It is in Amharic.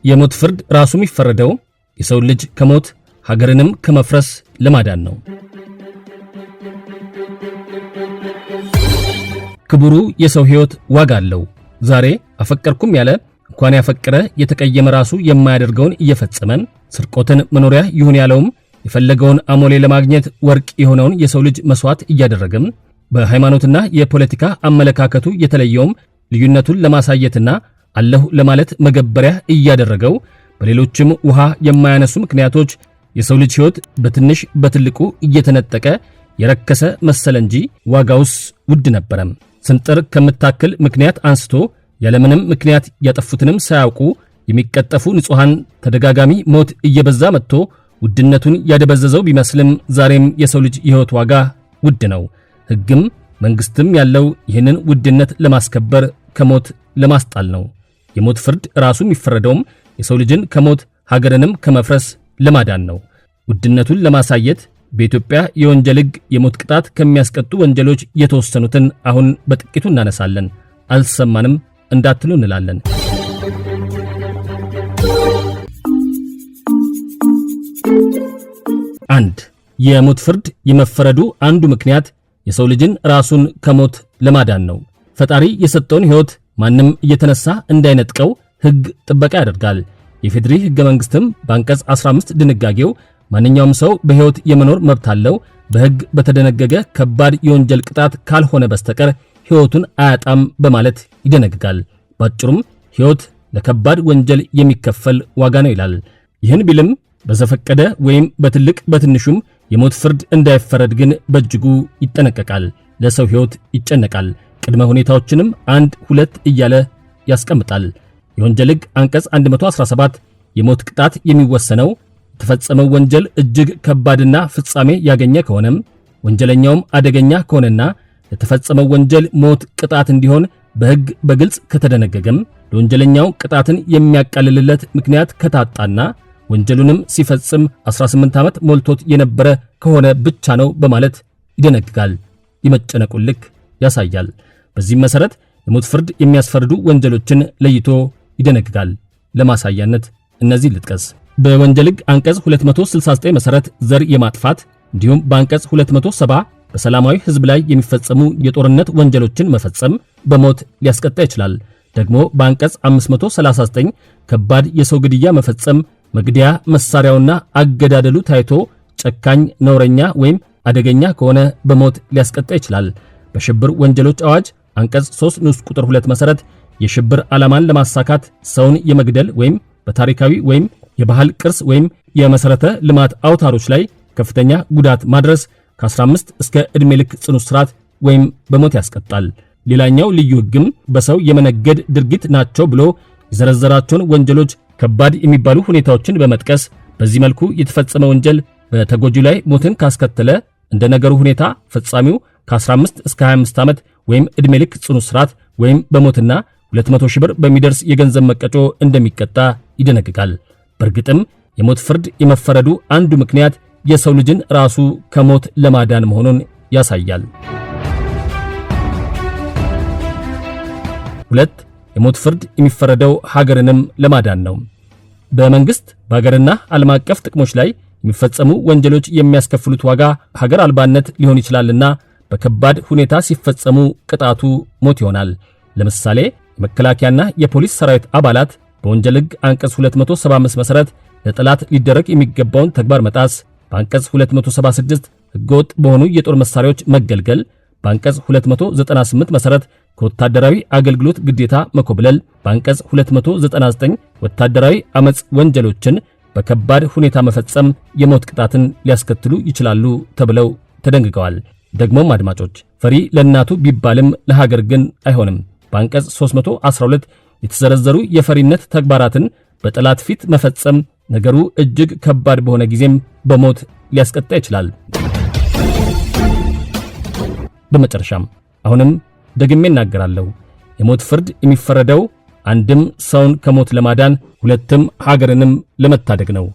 የሞት ፍርድ ራሱ የሚፈረደው የሰው ልጅ ከሞት ሀገርንም ከመፍረስ ለማዳን ነው። ክቡሩ የሰው ሕይወት ዋጋ አለው። ዛሬ አፈቀርኩም ያለ እንኳን ያፈቀረ የተቀየመ ራሱ የማያደርገውን እየፈጸመን ስርቆትን መኖሪያ ይሁን ያለውም የፈለገውን አሞሌ ለማግኘት ወርቅ የሆነውን የሰው ልጅ መስዋዕት እያደረገም በሃይማኖትና የፖለቲካ አመለካከቱ የተለየውም ልዩነቱን ለማሳየትና አለሁ ለማለት መገበሪያ እያደረገው በሌሎችም ውሃ የማያነሱ ምክንያቶች የሰው ልጅ ሕይወት በትንሽ በትልቁ እየተነጠቀ የረከሰ መሰለ እንጂ ዋጋውስ ውድ ነበረም። ስንጥር ከምታክል ምክንያት አንስቶ ያለምንም ምክንያት ያጠፉትንም ሳያውቁ የሚቀጠፉ ንጹሃን ተደጋጋሚ ሞት እየበዛ መጥቶ ውድነቱን ያደበዘዘው ቢመስልም ዛሬም የሰው ልጅ የሕይወት ዋጋ ውድ ነው። ሕግም መንግስትም ያለው ይህንን ውድነት ለማስከበር ከሞት ለማስጣል ነው። የሞት ፍርድ ራሱ የሚፈረደውም የሰው ልጅን ከሞት ሀገርንም ከመፍረስ ለማዳን ነው። ውድነቱን ለማሳየት በኢትዮጵያ የወንጀል ሕግ የሞት ቅጣት ከሚያስቀጡ ወንጀሎች የተወሰኑትን አሁን በጥቂቱ እናነሳለን። አልሰማንም እንዳትሉ እንላለን። 1. የሞት ፍርድ የመፈረዱ አንዱ ምክንያት የሰው ልጅን ራሱን ከሞት ለማዳን ነው። ፈጣሪ የሰጠውን ሕይወት ማንም እየተነሳ እንዳይነጥቀው ሕግ ጥበቃ ያደርጋል። የፌዴሪ ሕገ መንግሥትም በአንቀጽ 15 ድንጋጌው ማንኛውም ሰው በሕይወት የመኖር መብት አለው፣ በሕግ በተደነገገ ከባድ የወንጀል ቅጣት ካልሆነ በስተቀር ሕይወቱን አያጣም በማለት ይደነግጋል። ባጭሩም ሕይወት ለከባድ ወንጀል የሚከፈል ዋጋ ነው ይላል። ይህን ቢልም በዘፈቀደ ወይም በትልቅ በትንሹም የሞት ፍርድ እንዳይፈረድ ግን በእጅጉ ይጠነቀቃል። ለሰው ሕይወት ይጨነቃል። ቅድመ ሁኔታዎችንም 1 2 እያለ ያስቀምጣል። የወንጀል ሕግ አንቀጽ 117 የሞት ቅጣት የሚወሰነው የተፈጸመው ወንጀል እጅግ ከባድና ፍጻሜ ያገኘ ከሆነም ወንጀለኛውም አደገኛ ከሆነና የተፈጸመው ወንጀል ሞት ቅጣት እንዲሆን በሕግ በግልጽ ከተደነገገም ለወንጀለኛው ቅጣትን የሚያቃልልለት ምክንያት ከታጣና ወንጀሉንም ሲፈጽም 18 ዓመት ሞልቶት የነበረ ከሆነ ብቻ ነው በማለት ይደነግጋል። የመጨነቁን ልክ ያሳያል። በዚህም መሰረት የሞት ፍርድ የሚያስፈርዱ ወንጀሎችን ለይቶ ይደነግጋል። ለማሳያነት እነዚህ ልጥቀስ። በወንጀል ሕግ አንቀጽ 269 መሰረት ዘር የማጥፋት እንዲሁም በአንቀጽ 270 በሰላማዊ ሕዝብ ላይ የሚፈጸሙ የጦርነት ወንጀሎችን መፈጸም በሞት ሊያስቀጣ ይችላል። ደግሞ በአንቀጽ 539 ከባድ የሰው ግድያ መፈጸም መግደያ መሳሪያውና አገዳደሉ ታይቶ ጨካኝ ነውረኛ ወይም አደገኛ ከሆነ በሞት ሊያስቀጣ ይችላል። በሽብር ወንጀሎች አዋጅ አንቀጽ 3 ንዑስ ቁጥር 2 መሰረት የሽብር ዓላማን ለማሳካት ሰውን የመግደል ወይም በታሪካዊ ወይም የባህል ቅርስ ወይም የመሰረተ ልማት አውታሮች ላይ ከፍተኛ ጉዳት ማድረስ ከ15 እስከ ዕድሜ ልክ ጽኑ እስራት ወይም በሞት ያስቀጣል። ሌላኛው ልዩ ሕግም በሰው የመነገድ ድርጊት ናቸው ብሎ የዘረዘራቸውን ወንጀሎች ከባድ የሚባሉ ሁኔታዎችን በመጥቀስ በዚህ መልኩ የተፈጸመ ወንጀል በተጎጂው ላይ ሞትን ካስከተለ እንደ ነገሩ ሁኔታ ፈጻሚው ከ15 እስከ 25 ዓመት ወይም ዕድሜ ልክ ጽኑ እስራት ወይም በሞትና 200 ሺህ ብር በሚደርስ የገንዘብ መቀጮ እንደሚቀጣ ይደነግጋል። በእርግጥም የሞት ፍርድ የመፈረዱ አንዱ ምክንያት የሰው ልጅን ራሱ ከሞት ለማዳን መሆኑን ያሳያል። 2. የሞት ፍርድ የሚፈረደው ሀገርንም ለማዳን ነው። በመንግስት በሀገርና ዓለም አቀፍ ጥቅሞች ላይ የሚፈጸሙ ወንጀሎች የሚያስከፍሉት ዋጋ ሀገር አልባነት ሊሆን ይችላልና በከባድ ሁኔታ ሲፈጸሙ ቅጣቱ ሞት ይሆናል። ለምሳሌ የመከላከያና የፖሊስ ሰራዊት አባላት በወንጀል ሕግ አንቀጽ 275 መሰረት ለጠላት ሊደረግ የሚገባውን ተግባር መጣስ፣ በአንቀጽ 276 ሕገወጥ በሆኑ የጦር መሳሪያዎች መገልገል፣ በአንቀጽ 298 መሰረት ከወታደራዊ አገልግሎት ግዴታ መኮብለል፣ በአንቀጽ 299 ወታደራዊ አመጽ ወንጀሎችን በከባድ ሁኔታ መፈጸም የሞት ቅጣትን ሊያስከትሉ ይችላሉ ተብለው ተደንግገዋል። ደግሞም አድማጮች ፈሪ ለእናቱ ቢባልም ለሀገር ግን አይሆንም። በአንቀጽ 312 የተዘረዘሩ የፈሪነት ተግባራትን በጠላት ፊት መፈጸም ነገሩ እጅግ ከባድ በሆነ ጊዜም በሞት ሊያስቀጣ ይችላል። በመጨረሻም አሁንም ደግሜ እናገራለሁ፣ የሞት ፍርድ የሚፈረደው አንድም ሰውን ከሞት ለማዳን ሁለትም ሀገርንም ለመታደግ ነው።